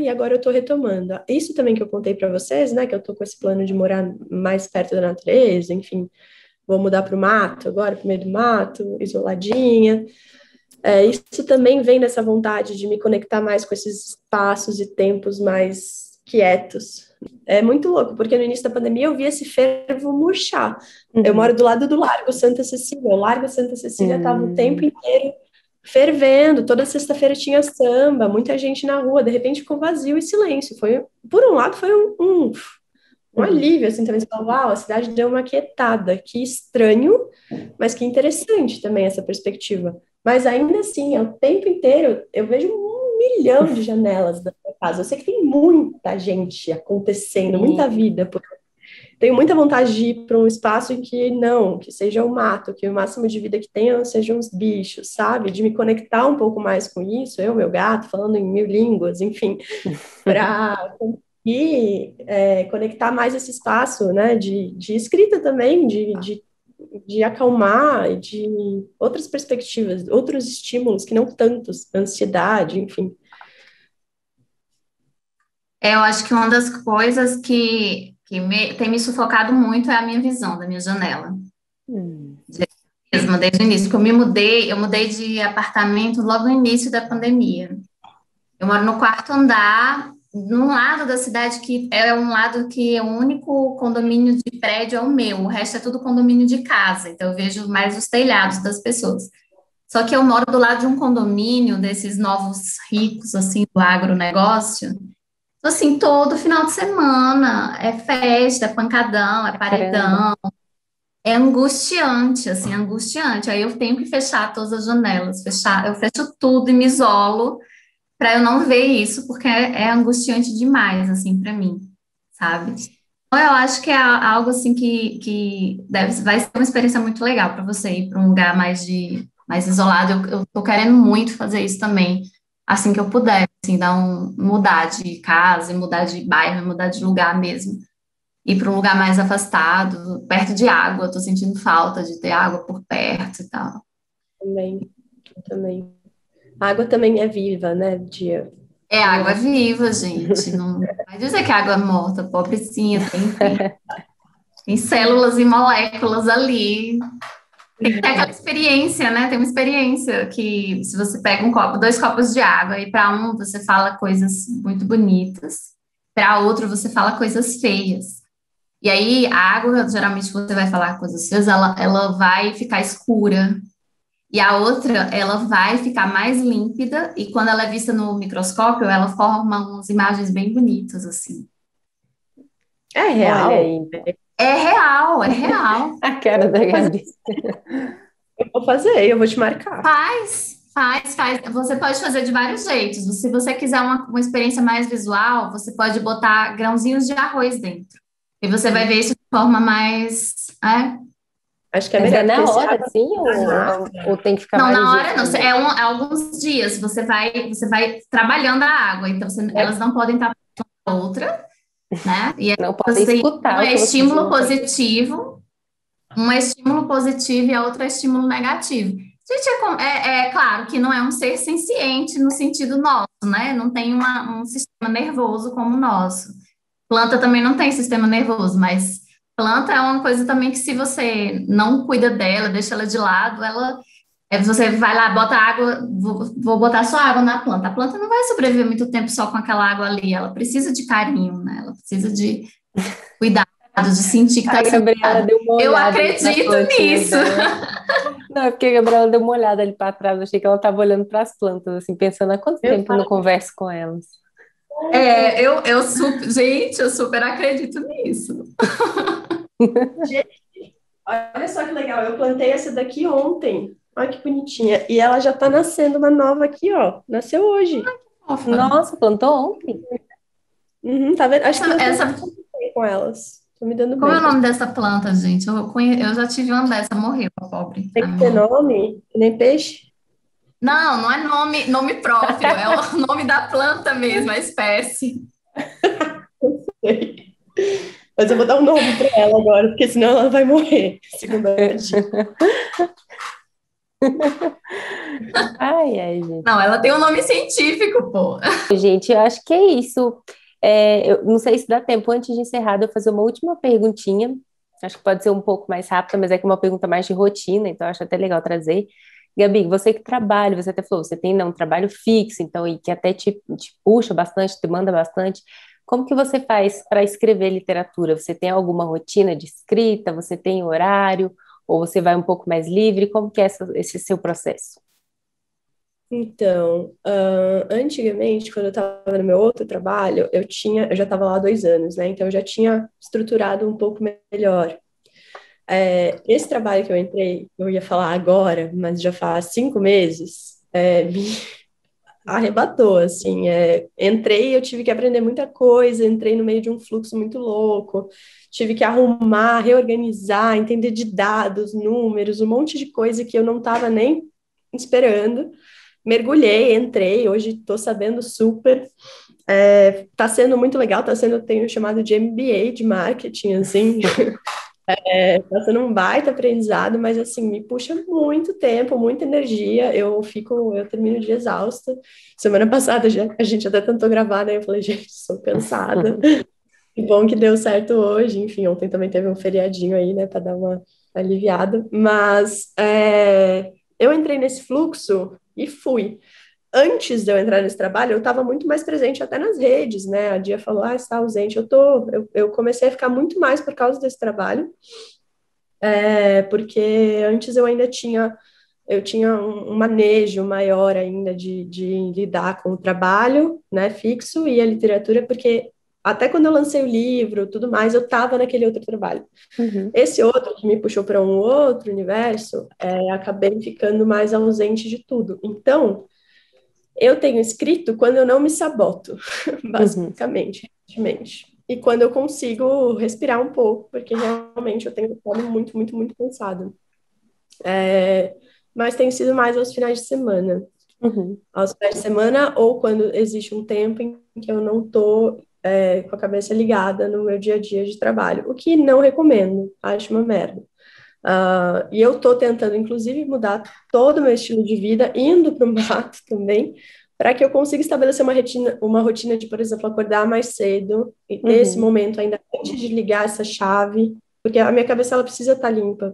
e agora eu tô retomando. Isso também que eu contei para vocês, né, que eu tô com esse plano de morar mais perto da natureza, enfim, vou mudar para o mato agora, para o meio do mato, isoladinha. Isso também vem dessa vontade de me conectar mais com esses espaços e tempos mais quietos. É muito louco, porque no início da pandemia eu vi esse fervo murchar. Eu moro do lado do Largo Santa Cecília. O Largo Santa Cecília estava o tempo inteiro fervendo. Toda sexta-feira tinha samba, muita gente na rua. De repente ficou vazio e silêncio. Por um lado, foi um alívio, assim, também. Você fala, uau, a cidade deu uma quietada. Que estranho, mas que interessante também essa perspectiva. Mas ainda assim, o tempo inteiro, eu vejo 1 milhão de janelas da minha casa. Eu sei que tem muita gente acontecendo, muita vida. Tenho muita vontade de ir para um espaço em que seja o mato, que o máximo de vida que tenha sejam os bichos, sabe? De me conectar um pouco mais com isso, eu, meu gato, falando em 1000 línguas, enfim, para conseguir conectar mais esse espaço, né? De escrita também, de acalmar e de outras perspectivas, outros estímulos que não tantos, ansiedade, enfim. Eu acho que uma das coisas que tem me sufocado muito é a minha visão da minha janela. Mesmo, desde o início, porque eu mudei de apartamento logo no início da pandemia. Eu moro no 4º andar, num lado da cidade que é um lado que é o único condomínio de prédio é o meu, o resto é tudo condomínio de casa, então eu vejo mais os telhados das pessoas. Só que eu moro do lado de um condomínio desses novos ricos, assim, do agronegócio. Então, assim, todo final de semana é festa, é pancadão, é paredão. É angustiante, assim, angustiante. Aí eu tenho que fechar todas as janelas, eu fecho tudo e me isolo para eu não ver isso, porque é angustiante demais, assim, para mim, sabe? Então, eu acho que é algo, assim, que vai ser uma experiência muito legal para você ir para um lugar mais isolado. Eu tô querendo muito fazer isso também, assim que eu puder, assim, mudar de casa, mudar de bairro, mudar de lugar mesmo. Ir para um lugar mais afastado, perto de água. Estou sentindo falta de ter água por perto e tal. Também. A água também é viva, né, Dia? É água viva, gente. Não vai dizer que a água é morta, pobrecinha, tem células e moléculas ali. Tem que ter aquela experiência, né? Tem uma experiência que se você pega 2 copos de água e para um você fala coisas muito bonitas, para outro você fala coisas feias. E aí, a água, geralmente, você vai falar coisas feias, ela vai ficar escura. E a outra, ela vai ficar mais límpida. E quando ela é vista no microscópio, ela forma umas imagens bem bonitas, assim. É real? Olha aí. É real, é real. A cara da Gabi. Eu vou fazer, eu vou te marcar. Faz. Você pode fazer de vários jeitos. Se você quiser uma experiência mais visual, você pode botar grãozinhos de arroz dentro. E você vai ver isso de forma mais. Acho que é Mas melhor. na porque hora, sim, ou tem que ficar Não, vários na hora dias? não. É alguns dias. Você vai trabalhando a água. Então, elas não podem estar uma outra, né? E aí Não podem escutar. um é o que você estímulo diz. positivo, um é estímulo positivo e a outra é estímulo negativo. Gente, é claro que não é um ser senciente no sentido nosso, né? Não tem um sistema nervoso como o nosso. Planta também não tem sistema nervoso, mas planta é uma coisa também que se você não cuida dela, deixa ela de lado, você vai lá, bota água, vou botar só água na planta. A planta não vai sobreviver muito tempo só com aquela água ali, ela precisa de carinho, né? Ela precisa de cuidado, de sentir que está sendo Gabriela deu uma olhada. Eu acredito nisso. Não, é porque a Gabriela deu uma olhada ali para trás, eu achei que ela estava olhando para as plantas, assim, pensando há quanto tempo eu não converso com elas. Gente, eu super acredito nisso. Gente, olha só que legal, eu plantei essa daqui ontem. Olha que bonitinha. E ela já tá nascendo uma nova aqui, ó. Nasceu hoje. Nossa, plantou ontem? Tá vendo? Acho que essa com elas. Tô me dando Como bem. é o nome dessa planta, gente? Eu já tive uma dessa, morreu, a pobre. Tem que ter nome, que nem peixe. Não é nome próprio, é o nome da planta mesmo, a espécie. Mas eu vou dar um nome para ela agora, porque senão ela vai morrer, segundo a Ai, ai, gente. Não, ela tem um nome científico, pô. Gente, eu acho que é isso. Eu não sei se dá tempo, antes de encerrar, de eu fazer uma última perguntinha. Acho que pode ser um pouco mais rápida, mas é que é uma pergunta mais de rotina, então eu acho até legal trazer. Gabi, você que trabalha, você até falou, você tem, né, um trabalho fixo, então, e que até te puxa bastante, te manda bastante. Como que você faz para escrever literatura? Você tem alguma rotina de escrita? Você tem horário? Ou você vai um pouco mais livre? Como que é esse seu processo? Então, antigamente, quando eu estava no meu outro trabalho, eu já estava lá há 2 anos, né? Então eu já tinha estruturado um pouco melhor. Esse trabalho que eu entrei, eu ia falar agora, mas já faz 5 meses, me arrebatou, assim. Entrei, eu tive que aprender muita coisa, entrei no meio de um fluxo muito louco, tive que arrumar, reorganizar, entender de dados, números, um monte de coisa que eu não estava nem esperando. Mergulhei, entrei, hoje estou sabendo super. Tá sendo muito legal, tenho chamado de MBA de marketing, assim. Tá sendo um baita aprendizado, mas assim, me puxa muito tempo, muita energia. Eu termino de exausta. Semana passada a gente até tentou gravar, né? Eu falei, gente, estou cansada. Que bom que deu certo hoje. Enfim, ontem também teve um feriadinho aí, né, para dar uma aliviada. Mas eu entrei nesse fluxo e fui. Antes de eu entrar nesse trabalho, eu estava muito mais presente até nas redes, né? A Dia falou, está ausente. Eu comecei a ficar muito mais por causa desse trabalho, porque antes eu tinha um manejo maior ainda de lidar com o trabalho, né, fixo e a literatura, porque até quando eu lancei o livro, tudo mais, eu estava naquele outro trabalho. Uhum, Esse outro que me puxou para um outro universo, acabei ficando mais ausente de tudo. Então, eu tenho escrito quando eu não me saboto, uhum. basicamente, recentemente. E quando eu consigo respirar um pouco, porque realmente eu tenho ficado muito, muito, muito cansada. Mas tem sido mais aos finais de semana. Uhum. Aos finais de semana ou quando existe um tempo em que eu não estou com a cabeça ligada no meu dia a dia de trabalho, o que não recomendo, acho uma merda. E eu estou tentando, inclusive, mudar todo o meu estilo de vida, indo para o mato também, para que eu consiga estabelecer uma rotina de, por exemplo, acordar mais cedo e ter esse Uhum, momento ainda antes de ligar essa chave, porque a minha cabeça ela precisa estar limpa.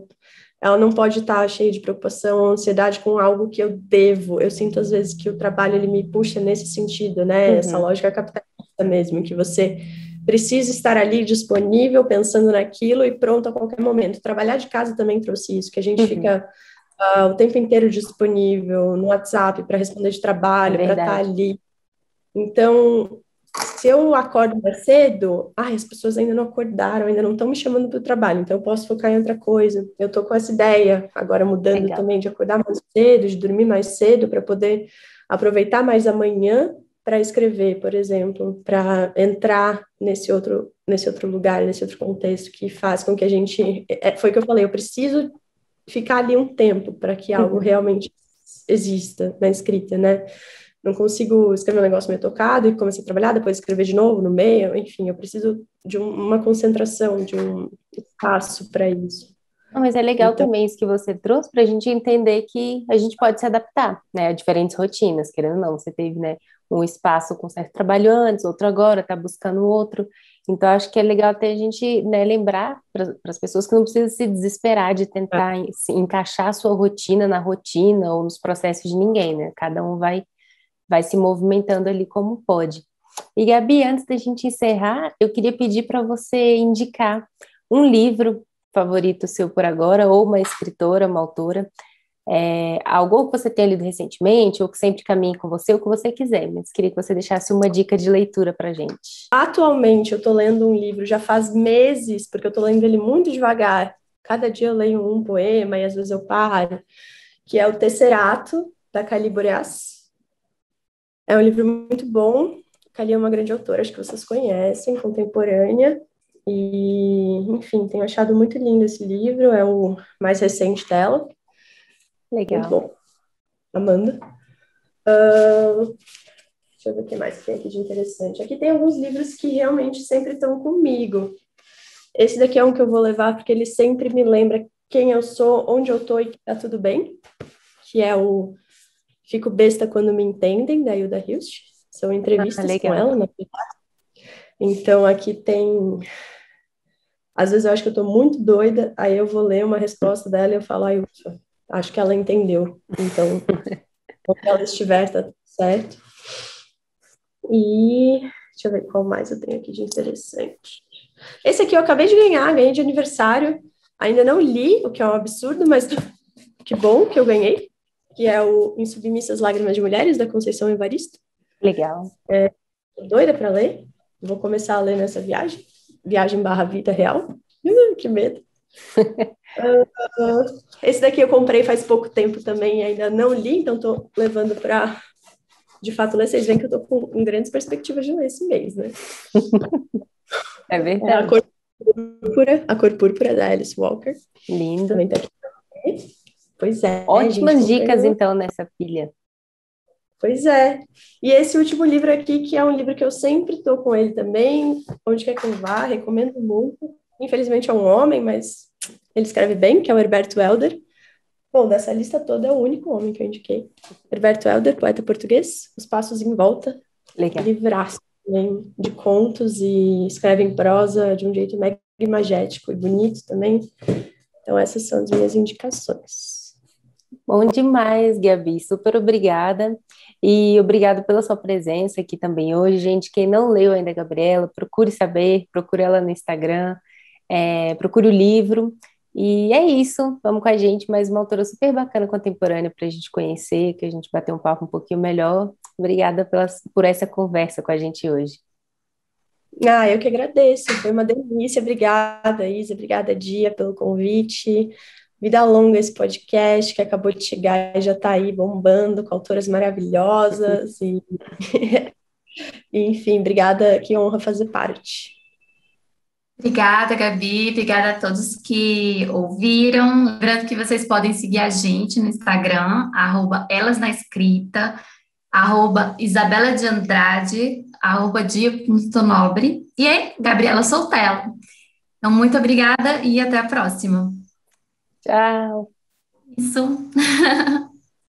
Ela não pode estar cheia de preocupação ou ansiedade com algo que eu devo. Eu sinto às vezes que o trabalho ele me puxa nesse sentido, né? Essa uhum, lógica capitalista mesmo, que você precisa estar ali disponível, pensando naquilo e pronto a qualquer momento. Trabalhar de casa também trouxe isso, que a gente uhum. fica o tempo inteiro disponível no WhatsApp para responder de É trabalho, para estar verdade. ali. Então, se eu acordo mais cedo, as pessoas ainda não acordaram, ainda não estão me chamando para o trabalho, então eu posso focar em outra coisa. Eu estou com essa ideia, agora mudando Legal. também, de acordar mais cedo, de dormir mais cedo, para poder aproveitar mais a manhã para escrever, por exemplo, para entrar nesse outro lugar, nesse outro contexto que faz com que a gente. Foi o que eu falei, eu preciso ficar ali um tempo para que algo Uhum. realmente exista na escrita, né? Não consigo escrever um negócio meio tocado e comecei a trabalhar, depois escrever de novo no meio, enfim, eu preciso de uma concentração, de um espaço para isso. Não, mas é legal Então, também isso que você trouxe para a gente entender que a gente pode se adaptar, né, a diferentes rotinas, querendo ou não. Você teve, né, um espaço com certo trabalho antes, outro agora, está buscando outro. Então, acho que é legal até a gente, né, lembrar para as pessoas que não precisa se desesperar de tentar se encaixar a sua rotina na rotina ou nos processos de ninguém, né? Cada um vai se movimentando ali como pode. E, Gabi, antes da gente encerrar, eu queria pedir para você indicar um livro favorito seu por agora, ou uma escritora, uma autora, algo que você tenha lido recentemente, ou que sempre caminhe com você, o que você quiser, mas queria que você deixasse uma dica de leitura para gente. atualmente eu estou lendo um livro já faz meses, porque eu estou lendo ele muito devagar. Cada dia eu leio um poema e às vezes eu paro, que é o Tesserato, da Kali Boreas. É um livro muito bom. Kali é uma grande autora, acho que vocês conhecem, contemporânea. E, enfim, tenho achado muito lindo esse livro, é o mais recente dela. Muito Legal. bom. Amanda. Deixa eu ver o que mais tem aqui de interessante. Aqui tem alguns livros que realmente sempre estão comigo. Esse daqui é um que eu vou levar porque ele sempre me lembra quem eu sou, onde eu tô e que tá tudo bem, que é o Fico Besta Quando Me Entendem, da Hilda Hilst. São entrevistas com ela, né? Então, aqui tem... Às vezes eu acho que eu tô muito doida, aí eu vou ler uma resposta dela e eu falo, ai, ufa, acho que ela entendeu. Então, onde ela estiver, tá tudo certo. E deixa eu ver qual mais eu tenho aqui de interessante. Esse aqui eu acabei de ganhar, ganhei de aniversário. Ainda não li, o que é um absurdo, mas que bom que eu ganhei. Que é o Insubmissas Lágrimas de Mulheres, da Conceição Evaristo. Legal. Tô doida para ler. Vou começar a ler nessa viagem. Viagem / vida real. Que medo. Esse daqui eu comprei faz pouco tempo também, ainda não li, então tô levando para, de fato, ler. Vocês veem que eu tô com grandes perspectivas de ler esse mês, né? É verdade. A Cor Púrpura, da Alice Walker. Lindo. Também tá aqui. Pois é. Ótimas dicas, então, nessa pilha. Pois é. E esse último livro aqui, que é um livro que eu sempre estou com ele também, onde quer que eu vá, recomendo muito. Infelizmente é um homem, mas ele escreve bem, que é o Herberto Helder. Bom, dessa lista toda é o único homem que eu indiquei. Herberto Helder, poeta português, Os Passos em Volta. Legal. Livraço também, de contos, e escreve em prosa de um jeito mega imagético e bonito também. Então essas são as minhas indicações. Bom demais, Gabi. Super obrigada. E obrigado pela sua presença aqui também hoje. Gente, quem não leu ainda a Gabriela, procure saber, procure ela no Instagram, procure o livro. E é isso, vamos com a gente, mais uma autora super bacana contemporânea para a gente conhecer, que a gente bater um papo um pouquinho melhor. Obrigada por essa conversa com a gente hoje. Eu que agradeço, foi uma delícia. Obrigada, Isa, obrigada, Dia, pelo convite. Vida longa esse podcast que acabou de chegar e já está aí bombando com autoras maravilhosas. Enfim, obrigada, que honra fazer parte. Obrigada, Gabi. Obrigada a todos que ouviram. Lembrando que vocês podem seguir a gente no Instagram, @elasnaescrita, @Isabela de Andrade, @dia.nobre e Gabriela Soltello. Então, muito obrigada e até a próxima. Tchau. Isso.